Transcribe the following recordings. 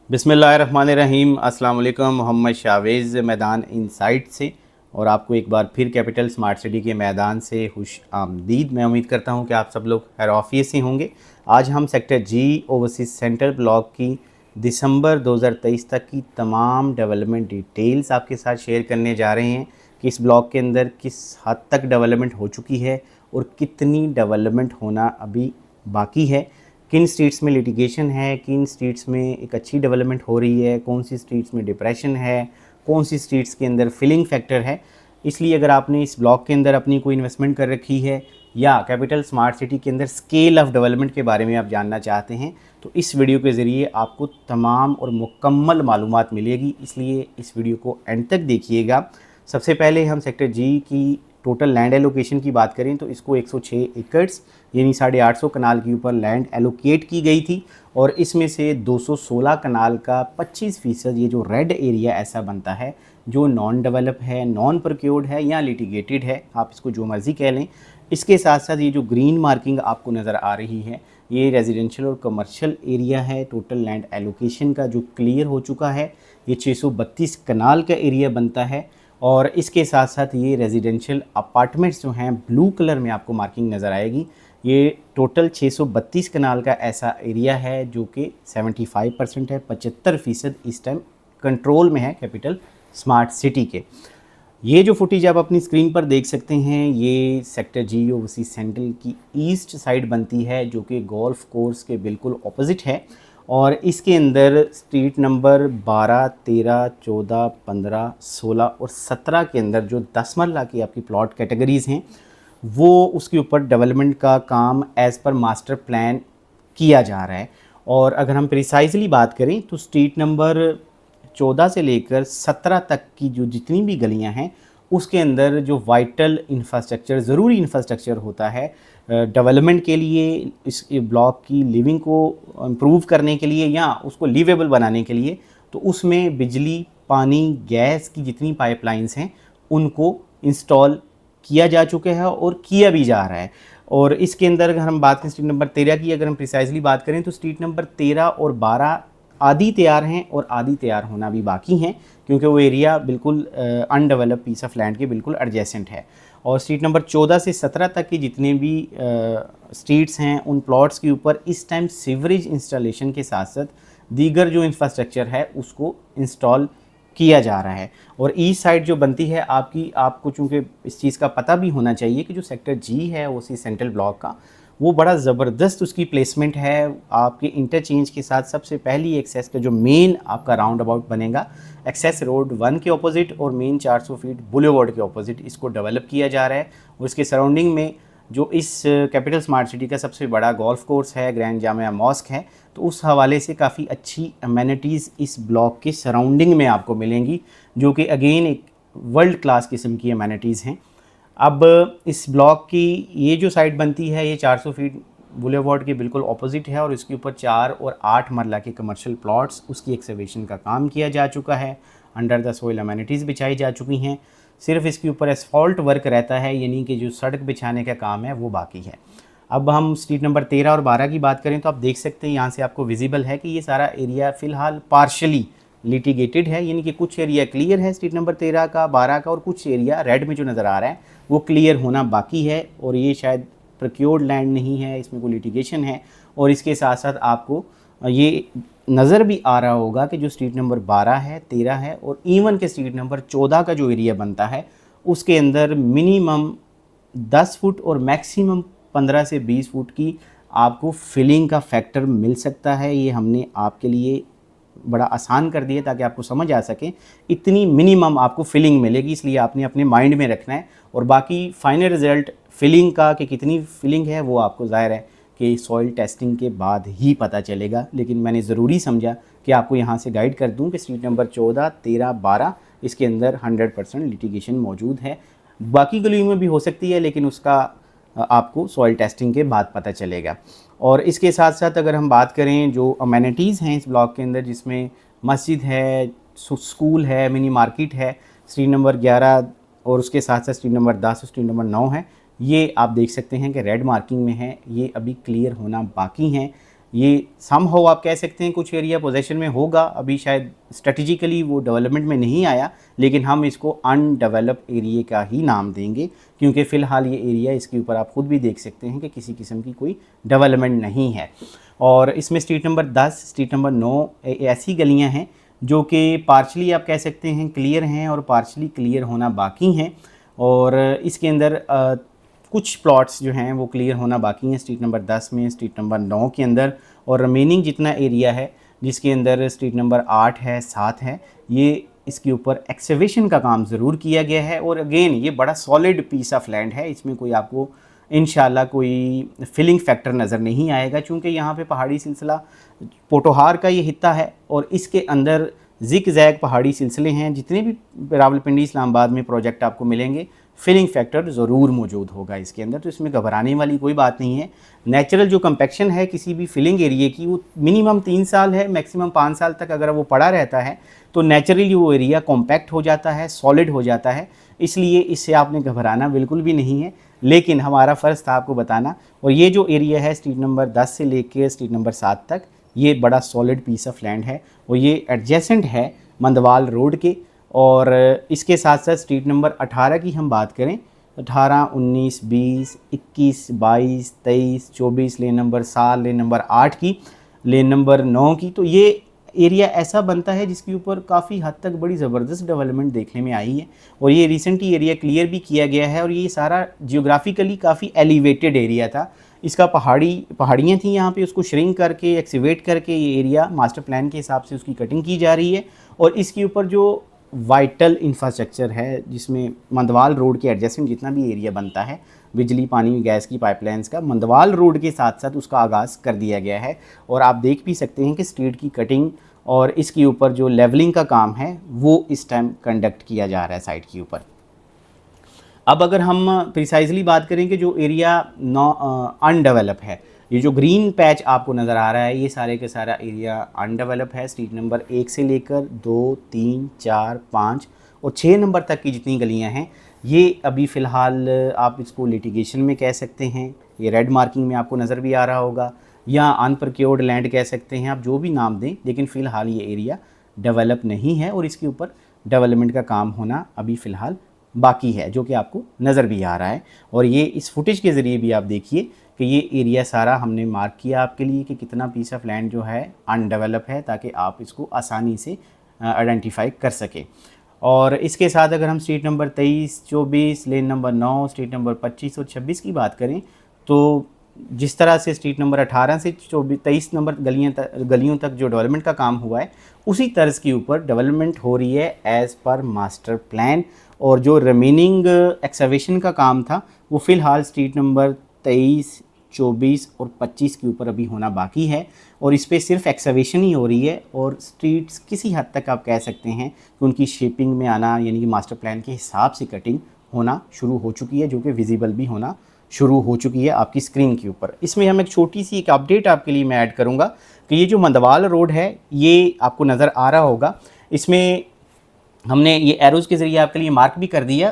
बिस्मिल्लाहिर्रहमानिर्रहीम। अस्सलाम वालेकुम। मोहम्मद शावेज़ मैदान इनसाइट से और आपको एक बार फिर कैपिटल स्मार्ट सिटी के मैदान से खुश आमदीद। मैं उम्मीद करता हूं कि आप सब लोग खैर ऑफियत से होंगे। आज हम सेक्टर जी ओवरसीज़ सेंट्रल ब्लॉक की दिसंबर 2023 तक की तमाम डेवलपमेंट डिटेल्स आपके साथ शेयर करने जा रहे हैं कि इस ब्लॉक के अंदर किस हद तक डेवलपमेंट हो चुकी है और कितनी डेवलपमेंट होना अभी बाकी है, किन स्ट्रीट्स में लिटिगेशन है, किन स्ट्रीट्स में एक अच्छी डेवलपमेंट हो रही है, कौन सी स्ट्रीट्स में डिप्रेशन है, कौन सी स्ट्रीट्स के अंदर फिलिंग फैक्टर है। इसलिए अगर आपने इस ब्लॉक के अंदर अपनी कोई इन्वेस्टमेंट कर रखी है या कैपिटल स्मार्ट सिटी के अंदर स्केल ऑफ डेवलपमेंट के बारे में आप जानना चाहते हैं तो इस वीडियो के ज़रिए आपको तमाम और मुकम्मल मालूमात मिलेगी, इसलिए इस वीडियो को एंड तक देखिएगा। सबसे पहले हम सेक्टर जी की टोटल लैंड एलोकेशन की बात करें तो इसको 106 एकड़्स यानी 850 कनाल के ऊपर लैंड एलोकेट की गई थी और इसमें से 216 कनाल का 25% ये जो रेड एरिया ऐसा बनता है जो नॉन डेवलप है, नॉन प्रोक्योर्ड है या लिटिगेटेड है, आप इसको जो मर्ज़ी कह लें। इसके साथ साथ ये जो ग्रीन मार्किंग आपको नज़र आ रही है ये रेजिडेंशियल और कमर्शियल एरिया है। टोटल लैंड एलोकेशन का जो क्लियर हो चुका है ये 632 कनाल का एरिया बनता है और इसके साथ साथ ये रेजिडेंशियल अपार्टमेंट्स जो हैं ब्लू कलर में आपको मार्किंग नज़र आएगी। ये टोटल 632 कनाल का ऐसा एरिया है जो कि 75% है, 75% इस टाइम कंट्रोल में है कैपिटल स्मार्ट सिटी के। ये जो फुटेज आप अपनी स्क्रीन पर देख सकते हैं ये सेक्टर जी ओवरसीज़ सेंट्रल की ईस्ट साइड बनती है जो कि गोल्फ कोर्स के बिल्कुल ऑपोजिट है और इसके अंदर स्ट्रीट नंबर 12, 13, 14, 15, 16 और 17 के अंदर जो 10 मरला की आपकी प्लॉट कैटेगरीज़ हैं वो उसके ऊपर डेवलपमेंट का काम एज़ पर मास्टर प्लान किया जा रहा है। और अगर हम प्रिसाइजली बात करें तो स्ट्रीट नंबर 14 से लेकर 17 तक की जो जितनी भी गलियां हैं उसके अंदर जो वाइटल इंफ्रास्ट्रक्चर, ज़रूरी इंफ्रास्ट्रक्चर होता है डेवलपमेंट के लिए, इस ब्लॉक की लिविंग को इम्प्रूव करने के लिए या उसको लिवेबल बनाने के लिए, तो उसमें बिजली, पानी, गैस की जितनी पाइपलाइंस हैं उनको इंस्टॉल किया जा चुका है और किया भी जा रहा है। और इसके अंदर अगर हम बात करें स्ट्रीट नंबर 13 की, अगर हम प्रिसाइजली बात करें तो स्ट्रीट नंबर 13 और 12 आधी तैयार हैं और आधी तैयार होना भी बाकी हैं क्योंकि वो एरिया बिल्कुल अनडेवलप पीस ऑफ लैंड के बिल्कुल एडजेसेंट है। और स्ट्रीट नंबर 14 से 17 तक की जितने भी स्ट्रीट्स हैं उन प्लॉट्स के ऊपर इस टाइम सीवरेज इंस्टॉलेशन के साथ साथ दीगर जो इंफ्रास्ट्रक्चर है उसको इंस्टॉल किया जा रहा है। और ईस्ट साइड जो बनती है आपको चूँकि इस चीज़ का पता भी होना चाहिए कि जो सेक्टर जी है उसी सेंट्रल ब्लॉक का वो बड़ा ज़बरदस्त उसकी प्लेसमेंट है। आपके इंटरचेंज के साथ सबसे पहली एक्सेस का जो मेन आपका राउंड अबाउट बनेगा एक्सेस रोड 1 के ऑपोजिट और मेन 400 फीट बुलेवार्ड के ऑपोजिट इसको डेवलप किया जा रहा है। और इसके सराउंडिंग में जो इस कैपिटल स्मार्ट सिटी का सबसे बड़ा गोल्फ कोर्स है, ग्रैंड जामिया मॉस्क है, तो उस हवाले से काफ़ी अच्छी अमेनिटीज़ इस ब्लॉक के सराउंडिंग में आपको मिलेंगी जो कि अगेन एक वर्ल्ड क्लास किस्म की अमेनिटीज़ हैं। अब इस ब्लॉक की ये जो साइड बनती है ये 400 फीट बुलेवार्ड के बिल्कुल ऑपोजिट है और इसके ऊपर 4 और 8 मरला के कमर्शियल प्लॉट्स उसकी एक्सकवेशन का काम किया जा चुका है। अंडर द सोइल अमेनिटीज़ बिछाई जा चुकी हैं। सिर्फ इसके ऊपर एसफॉल्ट वर्क रहता है यानी कि जो सड़क बिछाने का काम है वो बाकी है। अब हम स्ट्रीट नंबर 13 और 12 की बात करें तो आप देख सकते हैं यहाँ से आपको विजिबल है कि ये सारा एरिया फ़िलहाल पार्शली लिटिगेटेड है यानी कि कुछ एरिया क्लियर है स्ट्रीट नंबर 13 का, 12 का और कुछ एरिया रेड में जो नज़र आ रहा है वो क्लियर होना बाकी है। और ये शायद प्रोक्योर्ड लैंड नहीं है, इसमें कोई लिटिगेशन है। और इसके साथ साथ आपको ये नज़र भी आ रहा होगा कि जो स्ट्रीट नंबर 12 है, 13 है और इवन के स्ट्रीट नंबर 14 का जो एरिया बनता है उसके अंदर मिनिमम 10 फुट और मैक्सिमम 15 से 20 फुट की आपको फिलिंग का फैक्टर मिल सकता है। ये हमने आपके लिए बड़ा आसान कर दिया ताकि आपको समझ आ सके इतनी मिनिमम आपको फिलिंग मिलेगी, इसलिए आपने अपने माइंड में रखना है। और बाकी फाइनल रिज़ल्ट फिलिंग का कि कितनी फिलिंग है वो आपको ज़ाहिर है कि सॉइल टेस्टिंग के बाद ही पता चलेगा, लेकिन मैंने ज़रूरी समझा कि आपको यहाँ से गाइड कर दूँ कि स्ट्रीट नंबर 14, 13, 12 इसके अंदर 100% लिटिगेशन मौजूद है। बाकी गलियों में भी हो सकती है लेकिन उसका आपको सॉइल टेस्टिंग के बाद पता चलेगा। और इसके साथ साथ अगर हम बात करें जो अमेनिटीज़ हैं इस ब्लॉक के अंदर जिसमें मस्जिद है, स्कूल है, मिनी मार्केट है, स्ट्रीट नंबर 11 और उसके साथ साथ स्ट्रीट नंबर 10 और स्ट्रीट नंबर 9 है, ये आप देख सकते हैं कि रेड मार्किंग में है, ये अभी क्लियर होना बाकी हैं। ये समहाउ आप कह सकते हैं कुछ एरिया पोजेशन में होगा, अभी शायद स्ट्रेटजिकली वो डेवलपमेंट में नहीं आया, लेकिन हम इसको अनडेवलप्ड एरिया का ही नाम देंगे, क्योंकि फ़िलहाल ये एरिया, इसके ऊपर आप खुद भी देख सकते हैं कि किसी किस्म की कोई डेवलपमेंट नहीं है। और इसमें स्ट्रीट नंबर 10, स्ट्रीट नंबर 9 ऐसी गलियाँ हैं जो कि पार्शली आप कह सकते हैं क्लियर हैं और पार्शली क्लियर होना बाकी हैं। और इसके अंदर कुछ प्लॉट्स जो हैं वो क्लियर होना बाकी हैं स्ट्रीट नंबर 10 में, स्ट्रीट नंबर 9 के अंदर। और रिमेनिंग जितना एरिया है जिसके अंदर स्ट्रीट नंबर 8 है, 7 है, ये इसके ऊपर एक्सकेवेशन का काम ज़रूर किया गया है। और अगेन ये बड़ा सॉलिड पीस ऑफ लैंड है, इसमें कोई आपको इंशाल्लाह कोई फिलिंग फैक्टर नज़र नहीं आएगा, क्योंकि यहाँ पे पहाड़ी सिलसिला पोटोहार का ये हिस्सा है और इसके अंदर जिक जैग पहाड़ी सिलसिले हैं। जितने भी रावलपिंडी इस्लामाबाद में प्रोजेक्ट आपको मिलेंगे, फिलिंग फैक्टर ज़रूर मौजूद होगा इसके अंदर, तो इसमें घबराने वाली कोई बात नहीं है। नेचुरल जो कंपैक्शन है किसी भी फिलिंग एरिया की, वो मिनिमम 3 साल है, मैक्सिमम 5 साल तक अगर वो पड़ा रहता है तो नेचुरली वो एरिया कॉम्पैक्ट हो जाता है, सॉलिड हो जाता है। इसलिए इससे आपने घबराना बिल्कुल भी नहीं है, लेकिन हमारा फ़र्ज़ था आपको बताना। और ये जो एरिया है स्ट्रीट नंबर 10 से लेकर स्ट्रीट नंबर 7 तक, ये बड़ा सॉलिड पीस ऑफ लैंड है और ये एडजेसेंट है मंदवाल रोड के। और इसके साथ साथ स्ट्रीट नंबर 18 की हम बात करें, 18, 19, 20, 21, 22, 23, 24, लेन नंबर 7, लेन नंबर 8 की, लेन नंबर 9 की, तो ये एरिया ऐसा बनता है जिसके ऊपर काफ़ी हद तक बड़ी ज़बरदस्त डेवलपमेंट देखने में आई है। और ये रिसेंटली एरिया क्लियर भी किया गया है और ये सारा जियोग्राफिकली काफ़ी एलिवेटेड एरिया था। इसका पहाड़ियाँ थी यहाँ पे, उसको श्रिंक करके एक्सीवेट करके ये एरिया मास्टर प्लान के हिसाब से उसकी कटिंग की जा रही है। और इसके ऊपर जो वाइटल इंफ्रास्ट्रक्चर है, जिसमें मंदवाल रोड के एडजेसेंट जितना भी एरिया बनता है, बिजली, पानी, गैस की पाइपलाइंस का, मंदवाल रोड के साथ साथ उसका आगाज़ कर दिया गया है। और आप देख भी सकते हैं कि स्ट्रीट की कटिंग और इसके ऊपर जो लेवलिंग का काम है वो इस टाइम कंडक्ट किया जा रहा है साइट के ऊपर। अब अगर हम प्रिसाइजली बात करें कि जो एरिया अनडेवलप है, ये जो ग्रीन पैच आपको नज़र आ रहा है, ये सारे के सारा एरिया अनडेवलप है। स्ट्रीट नंबर 1 से लेकर 2, 3, 4, 5 और 6 नंबर तक की जितनी गलियां हैं, ये अभी फ़िलहाल आप इसको लिटिगेशन में कह सकते हैं। ये रेड मार्किंग में आपको नज़र भी आ रहा होगा, या अनप्रक्योर्ड लैंड कह सकते हैं, आप जो भी नाम दें, लेकिन फ़िलहाल ये एरिया डेवलप नहीं है और इसके ऊपर डेवलपमेंट का काम होना अभी फ़िलहाल बाकी है, जो कि आपको नज़र भी आ रहा है। और ये इस फुटेज के ज़रिए भी आप देखिए कि ये एरिया सारा हमने मार्क किया आपके लिए कि कितना पीस ऑफ लैंड जो है अनडेवलप है, ताकि आप इसको आसानी से आइडेंटिफाई कर सकें। और इसके साथ अगर हम street number 23, 24, lane number 9, street number 25 और 26 की बात करें, तो जिस तरह से स्ट्रीट नंबर 18 से 23 नंबर गलियों तक जो डेवलपमेंट का काम हुआ है, उसी तर्ज के ऊपर डेवलपमेंट हो रही है एज़ पर मास्टर प्लान। और जो रिमेनिंग एक्सकेवेशन का काम था वो फ़िलहाल स्ट्रीट नंबर 23, 24 और 25 के ऊपर अभी होना बाकी है। और इस पर सिर्फ एक्सकेवेशन ही हो रही है और स्ट्रीट्स किसी हद तक आप कह सकते हैं कि उनकी शेपिंग में आना, यानी कि मास्टर प्लान के हिसाब से कटिंग होना शुरू हो चुकी है, जो कि विजिबल भी होना शुरू हो चुकी है आपकी स्क्रीन के ऊपर। इसमें हम एक छोटी सी एक अपडेट आपके लिए मैं ऐड करूँगा कि ये जो मंदवाल रोड है, ये आपको नज़र आ रहा होगा, इसमें हमने ये एरोज़ के ज़रिए आपके लिए मार्क भी कर दिया।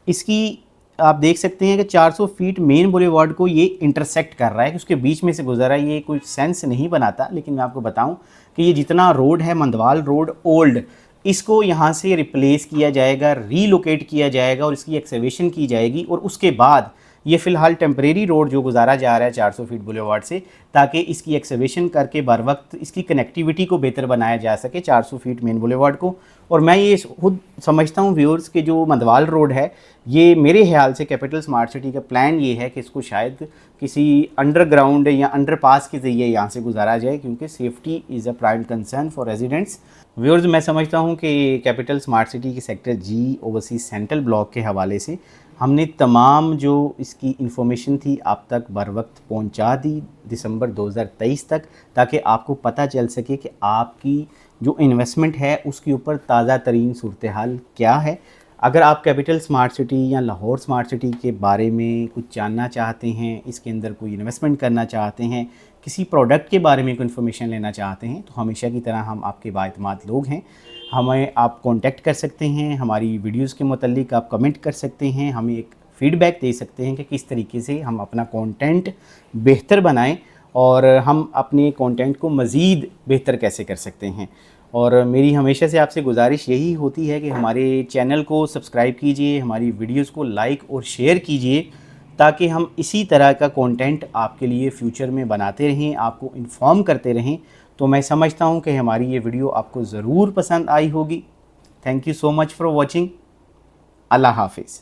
इसकी आप देख सकते हैं कि 400 फीट मेन बुलेवार्ड को ये इंटरसेक्ट कर रहा है, कि उसके बीच में से गुजरा है। ये कोई सेंस नहीं बनाता, लेकिन मैं आपको बताऊं कि ये जितना रोड है मंदवाल रोड ओल्ड, इसको यहाँ से रिप्लेस किया जाएगा, रीलोकेट किया जाएगा और इसकी एक्सकेवेशन की जाएगी। और उसके बाद ये फ़िलहाल टेम्परेरी रोड जो गुजारा जा रहा है 400 फीट बुलेवार्ड से, ताकि इसकी एक्सकेवेशन करके बर वक्त इसकी कनेक्टिविटी को बेहतर बनाया जा सके 400 फीट मेन बुलेवार्ड को। और मैं ये खुद समझता हूँ व्यूअर्स के जो मंदवाल रोड है, ये मेरे ख्याल से कैपिटल स्मार्ट सिटी का प्लान ये है कि इसको शायद किसी अंडरग्राउंड या अंडरपास के ज़रिए यहाँ से गुजारा जाए, क्योंकि safety is a prime concern for residents. Viewers, मैं समझता हूँ कि कैपिटल स्मार्ट सिटी के सेक्टर जी ओवरसीज सेंट्रल ब्लॉक के हवाले से हमने तमाम जो इसकी इन्फॉर्मेशन थी आप तक बर वक्त पहुँचा दी दिसंबर 2023 तक, ताकि आपको पता चल सके कि आपकी जो इन्वेस्टमेंट है उसके ऊपर ताज़ा तरीन सूरत हाल क्या है। अगर आप कैपिटल स्मार्ट सिटी या लाहौर स्मार्ट सिटी के बारे में कुछ जानना चाहते हैं, इसके अंदर कोई इन्वेस्टमेंट करना चाहते हैं, किसी प्रोडक्ट के बारे में कोई इन्फॉर्मेशन लेना चाहते हैं, तो हमेशा की तरह हम आपके बाएतमाद लोग हैं। हमें आप कांटेक्ट कर सकते हैं, हमारी वीडियोस के मुतालिक आप कमेंट कर सकते हैं, हमें एक फ़ीडबैक दे सकते हैं कि किस तरीके से हम अपना कंटेंट बेहतर बनाएं। और हम अपने कंटेंट को मज़ीद बेहतर कैसे कर सकते हैं। और मेरी हमेशा से आपसे गुजारिश यही होती है कि हमारे चैनल को सब्सक्राइब कीजिए, हमारी वीडियोस को लाइक और शेयर कीजिए, ताकि हम इसी तरह का कंटेंट आपके लिए फ्यूचर में बनाते रहें, आपको इन्फॉर्म करते रहें। तो मैं समझता हूँ कि हमारी ये वीडियो आपको ज़रूर पसंद आई होगी। Thank you so much for watching. अल्लाह हाफिज़।